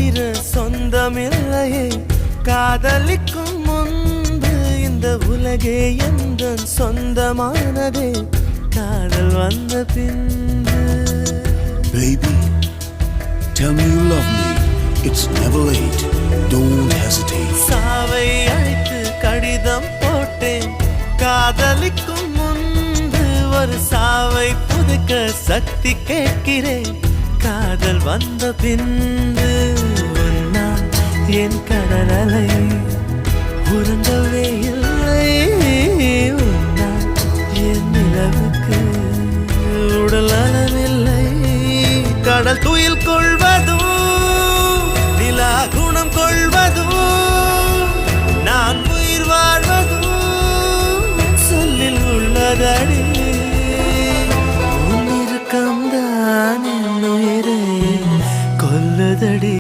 தவிர சொந்தமில்லையே காதலிக்கும் முன்பு இந்த உலகே எந்த சொந்தமானதே காதல் வந்த பின்பு. Baby, tell me you love me. It's never late. Don't hesitate. சாவை அழைத்து கடிதம் போட்டேன் காதலிக்கும் முன்பு ஒரு சாவை புதுக்க சக்தி கேட்கிறேன் காதல் வந்த பின்பு. உன்னால் என் கடலலை உறங்கவே இல்லை உன்னால் என் நிலவுக்கு உடல் அளவில்லை. கடல் துயில் கொள்வதும் நிலா குணம் கொள்வதும் நான் உயிர் வாழ்வதும் சொல்லில் உள்ளதடி.